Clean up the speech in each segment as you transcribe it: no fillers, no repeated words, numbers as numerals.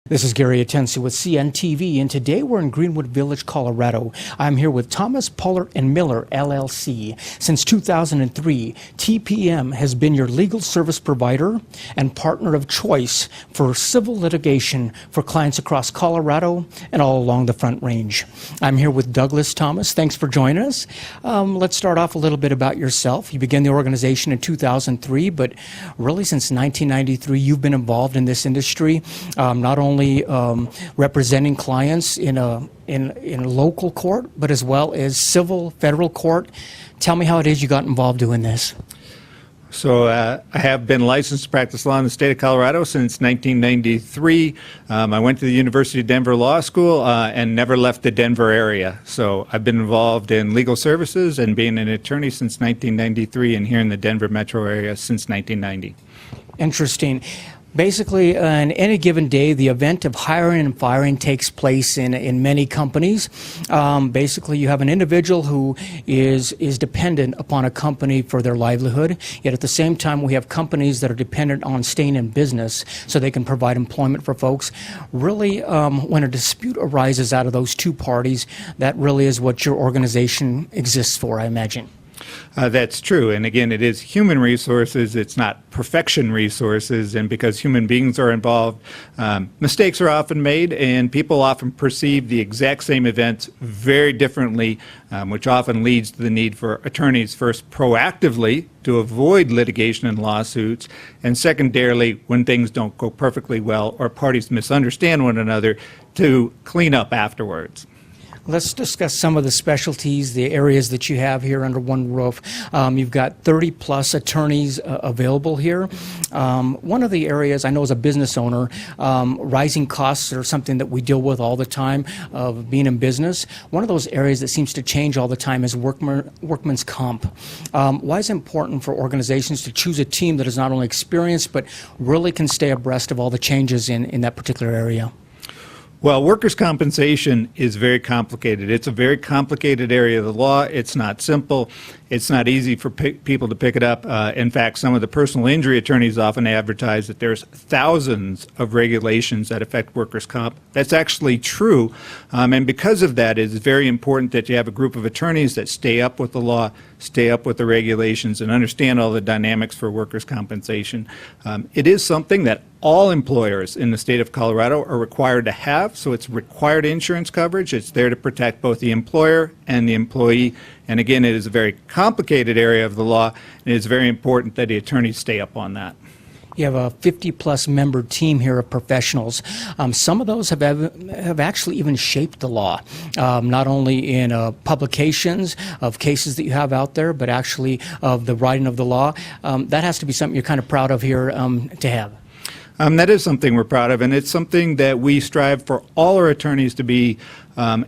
This is Gary Atensi with CNTV, and today we're in Greenwood Village, Colorado. I'm here with Thomas Pollard and Miller, LLC. Since 2003, TPM has been your legal service provider and partner of choice for civil litigation for clients across Colorado and all along the Front Range. I'm here with Douglas Thomas. Thanks for joining us. Let's start off a little bit about yourself. You began the organization in 2003, but really since 1993, you've been involved in this industry, not only representing clients in local court, but as well as civil federal court. Tell me how it is you got involved doing this. So I have been licensed to practice law in the state of Colorado since 1993. I went to the University of Denver Law School and never left the Denver area. So I've been involved in legal services and being an attorney since 1993 and here in the Denver metro area since 1990. Interesting. Basically, on any given day, the event of hiring and firing takes place in many companies. Basically, you have an individual who is dependent upon a company for their livelihood, yet at the same time, we have companies that are dependent on staying in business so they can provide employment for folks. Really, when a dispute arises out of those two parties, that really is what your organization exists for, I imagine. That's true. And again, it is human resources. It's not perfection resources. And because human beings are involved, mistakes are often made, and people often perceive the exact same events very differently, which often leads to the need for attorneys first proactively to avoid litigation and lawsuits, and secondarily, when things don't go perfectly well or parties misunderstand one another, to clean up afterwards. Let's discuss some of the specialties, the areas that you have here under one roof. You've got 30-plus attorneys available here. One of the areas, I know as a business owner, rising costs are something that we deal with all the time of being in business. One of those areas that seems to change all the time is workman's comp. Why is it important for organizations to choose a team that is not only experienced, but really can stay abreast of all the changes in that particular area? Well, workers' compensation is very complicated. It's a very complicated area of the law. It's not simple. It's not easy for people to pick it up. In fact, some of the personal injury attorneys often advertise that there's thousands of regulations that affect workers' comp. That's actually true. And because of that, it's very important that you have a group of attorneys that stay up with the law, stay up with the regulations, and understand all the dynamics for workers' compensation. It is something that all employers in the state of Colorado are required to have, so it's required insurance coverage. It's there to protect both the employer and the employee. And again, it is a very complicated area of the law, and it's very important that the attorneys stay up on that. You have a 50-plus member team here of professionals. Some of those have actually even shaped the law, not only in publications of cases that you have out there, but actually of the writing of the law. That has to be something you're kind of proud of here to have. That is something we're proud of, and it's something that we strive for all our attorneys to be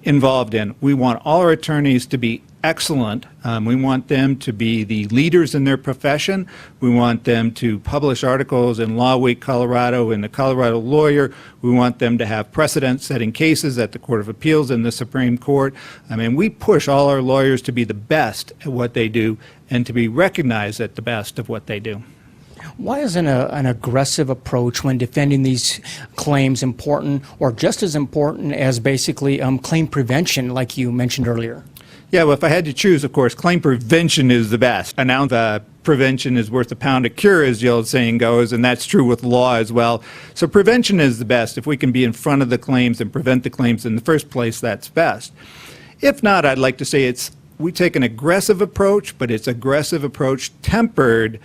involved in. We want all our attorneys to be excellent. We want them to be the leaders in their profession. We want them to publish articles in Law Week Colorado, in the Colorado Lawyer. We want them to have precedent-setting cases at the Court of Appeals and the Supreme Court. I mean, we push all our lawyers to be the best at what they do and to be recognized at the best of what they do. Why isn't an aggressive approach when defending these claims important, or just as important as basically claim prevention, like you mentioned earlier? Yeah, well, if I had to choose, of course, claim prevention is the best. An ounce of prevention is worth a pound of cure, as the old saying goes, and that's true with law as well. So prevention is the best. If we can be in front of the claims and prevent the claims in the first place, that's best. If not, I'd like to say we take an aggressive approach, but it's aggressive approach tempered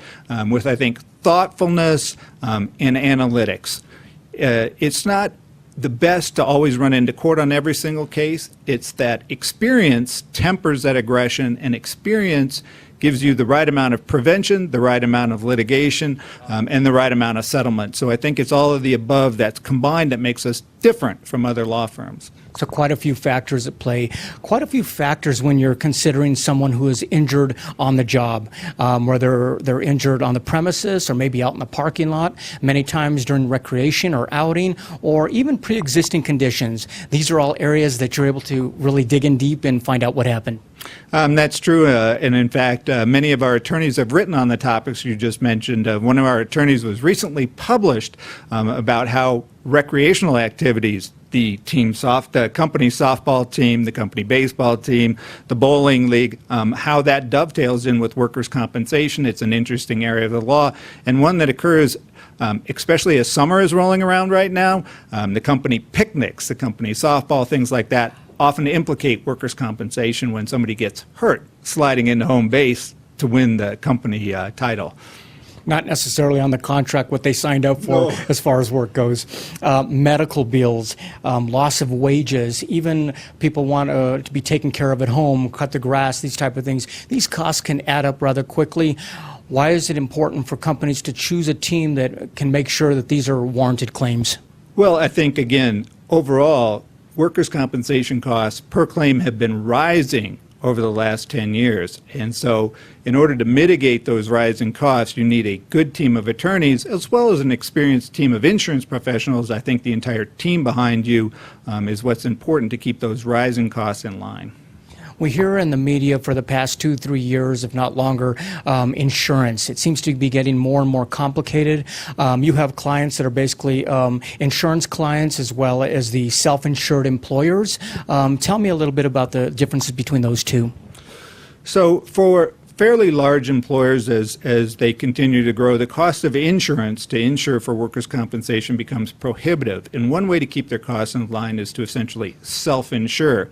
with, I think, thoughtfulness and analytics. It's not the best to always run into court on every single case. It's that experience tempers that aggression, and experience gives you the right amount of prevention, the right amount of litigation, and the right amount of settlement. So I think it's all of the above that's combined that makes us different from other law firms. So quite a few factors at play, quite a few factors when you're considering someone who is injured on the job, whether they're injured on the premises or maybe out in the parking lot, many times during recreation or outing, or even pre-existing conditions. These are all areas that you're able to really dig in deep and find out what happened. That's true, and in fact, many of our attorneys have written on the topics you just mentioned. One of our attorneys was recently published about how recreational activities, the company softball team, the company baseball team, the bowling league, how that dovetails in with workers' compensation. It's an interesting area of the law, and one that occurs especially as summer is rolling around right now. The company picnics, the company softball, things like that, often implicate workers' compensation when somebody gets hurt sliding into home base to win the company title. Not necessarily on the contract what they signed up for as far as work goes. Medical bills, loss of wages, even people want to be taken care of at home, cut the grass, these type of things. These costs can add up rather quickly. Why is it important for companies to choose a team that can make sure that these are warranted claims? Well, I think, again, overall, workers' compensation costs per claim have been rising over the last 10 years. And so in order to mitigate those rising costs, you need a good team of attorneys as well as an experienced team of insurance professionals. I think the entire team behind you is what's important to keep those rising costs in line. We hear in the media for the past 2-3 years, if not longer, insurance. It seems to be getting more and more complicated. You have clients that are basically insurance clients as well as the self-insured employers. Tell me a little bit about the differences between those two. So for fairly large employers, as they continue to grow, the cost of insurance to insure for workers' compensation becomes prohibitive. And one way to keep their costs in line is to essentially self-insure,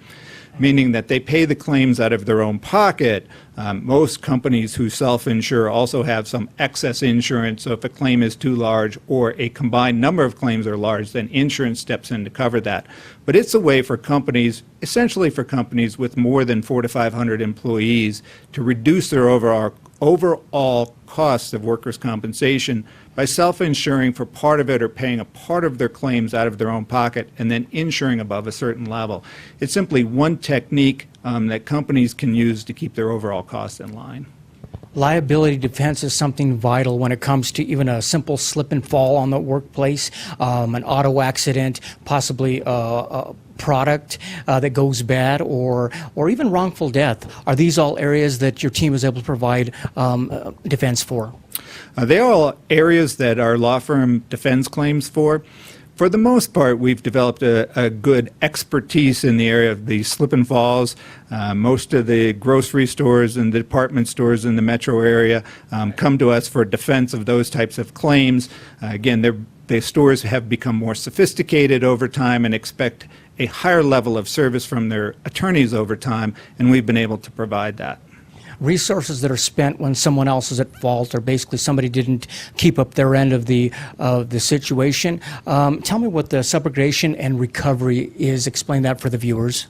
meaning that they pay the claims out of their own pocket. Most companies who self-insure also have some excess insurance, so if a claim is too large or a combined number of claims are large, then insurance steps in to cover that. But it's a way for companies, essentially for companies with more than 400 to 500 employees, to reduce their overall costs of workers' compensation by self-insuring for part of it or paying a part of their claims out of their own pocket and then insuring above a certain level. It's simply one technique that companies can use to keep their overall costs in line. Liability defense is something vital when it comes to even a simple slip and fall on the workplace, an auto accident, possibly a product that goes bad, or even wrongful death. Are these all areas that your team is able to provide defense for? They are all areas that our law firm defends claims for. For the most part, we've developed a good expertise in the area of the slip and falls. Most of the grocery stores and the department stores in the metro area come to us for defense of those types of claims. Again, the stores have become more sophisticated over time and expect a higher level of service from their attorneys over time, and we've been able to provide that. Resources that are spent when someone else is at fault, or basically somebody didn't keep up their end of the situation. Tell me what the subrogation and recovery is. Explain that for the viewers.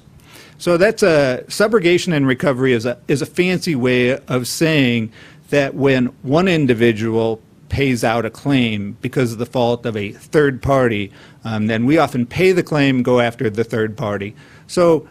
So that's subrogation and recovery is a fancy way of saying that when one individual pays out a claim because of the fault of a third party, then we often pay the claim, go after the third party. So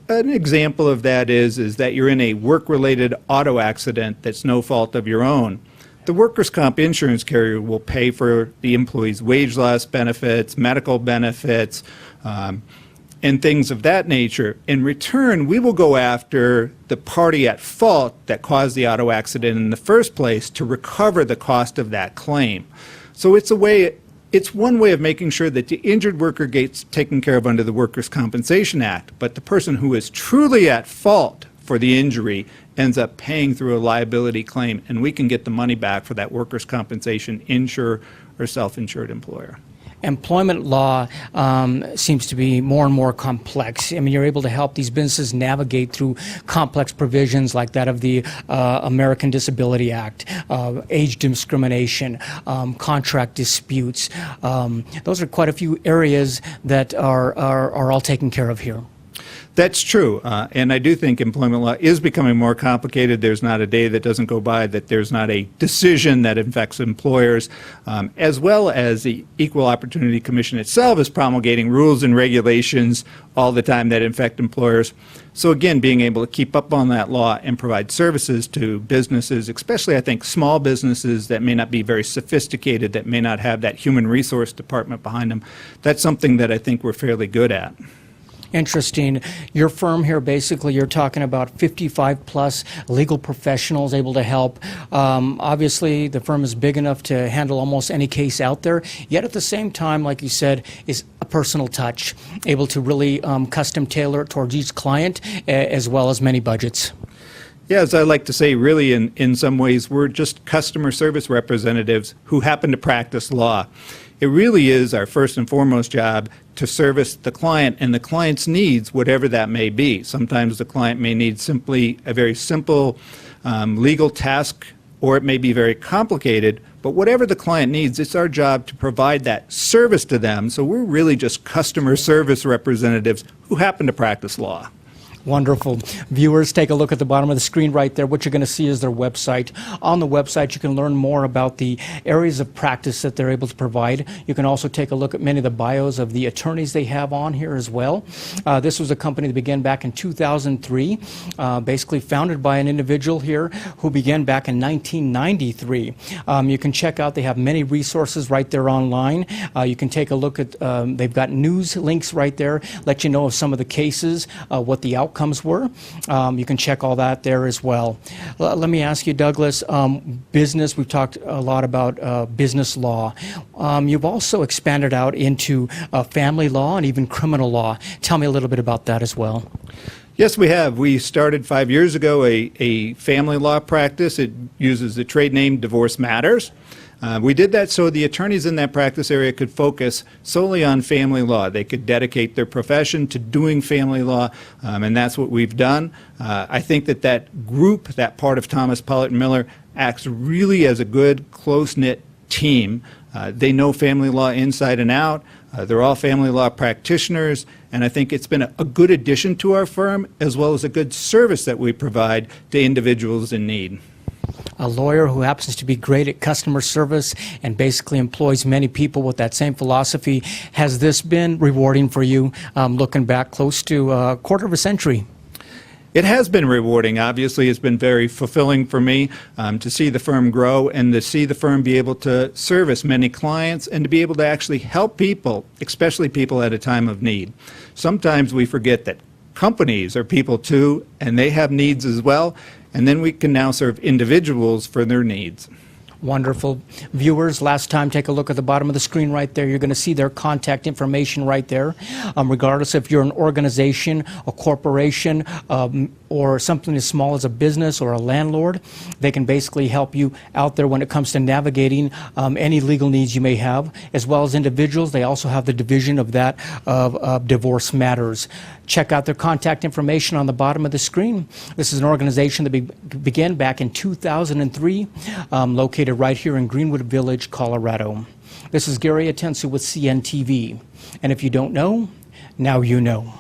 an example of that is that you're in a work-related auto accident that's no fault of your own. The workers' comp insurance carrier will pay for the employee's wage loss benefits, medical benefits, and things of that nature. In return, we will go after the party at fault that caused the auto accident in the first place to recover the cost of that claim. So it's one way of making sure that the injured worker gets taken care of under the Workers' Compensation Act, but the person who is truly at fault for the injury ends up paying through a liability claim, and we can get the money back for that workers' compensation insurer or self-insured employer. Employment law seems to be more and more complex. I mean, you're able to help these businesses navigate through complex provisions like that of the American Disability Act, age discrimination, contract disputes. Those are quite a few areas that are all taken care of here. That's true, and I do think employment law is becoming more complicated. There's not a day that doesn't go by that there's not a decision that affects employers, as well as the Equal Opportunity Commission itself is promulgating rules and regulations all the time that affect employers. So again, being able to keep up on that law and provide services to businesses, especially I think small businesses that may not be very sophisticated, that may not have that human resource department behind them, that's something that I think we're fairly good at. Interesting. Your firm here, basically, you're talking about 55 plus legal professionals able to help. Obviously, the firm is big enough to handle almost any case out there, yet at the same time, like you said, is a personal touch, able to really custom tailor it towards each client, as well as many budgets. Yeah, as I like to say, really, in some ways, we're just customer service representatives who happen to practice law. It really is our first and foremost job to service the client and the client's needs, whatever that may be. Sometimes the client may need simply a very simple legal task, or it may be very complicated, but whatever the client needs, it's our job to provide that service to them. So we're really just customer service representatives who happen to practice law. Wonderful. Viewers, take a look at the bottom of the screen right there. What you're going to see is their website. On the website, you can learn more about the areas of practice that they're able to provide. You can also take a look at many of the bios of the attorneys they have on here as well. This was a company that began back in 2003, basically founded by an individual here who began back in 1993. You can check out, they have many resources right there online. You can take a look at, they've got news links right there, let you know of some of the cases, what the outcomes were. You can check all that there as well. Let me ask you, Douglas, business, we've talked a lot about business law. You've also expanded out into family law and even criminal law. Tell me a little bit about that as well. Yes, we have. We started 5 years ago a family law practice. It uses the trade name Divorce Matters. We did that so the attorneys in that practice area could focus solely on family law. They could dedicate their profession to doing family law, and that's what we've done. I think that group, that part of Thomas Pollard and Miller, acts really as a good, close-knit team. They know family law inside and out. They're all family law practitioners, and I think it's been a good addition to our firm, as well as a good service that we provide to individuals in need. A lawyer who happens to be great at customer service and basically employs many people with that same philosophy. Has this been rewarding for you, looking back close to a quarter of a century? It has been rewarding. Obviously, it's been very fulfilling for me to see the firm grow and to see the firm be able to service many clients and to be able to actually help people, especially people at a time of need. Sometimes we forget that companies are people too, and they have needs as well, and then we can now serve individuals for their needs. Wonderful. Viewers, last time, take a look at the bottom of the screen right there. You're going to see their contact information right there. Regardless if you're an organization, a corporation, or something as small as a business or a landlord, they can basically help you out there when it comes to navigating any legal needs you may have. As well as individuals, they also have the division of that of divorce matters. Check out their contact information on the bottom of the screen. This is an organization that began back in 2003, located right here in Greenwood Village, Colorado. This is Gary Atensu with CNTV. And if you don't know, now you know.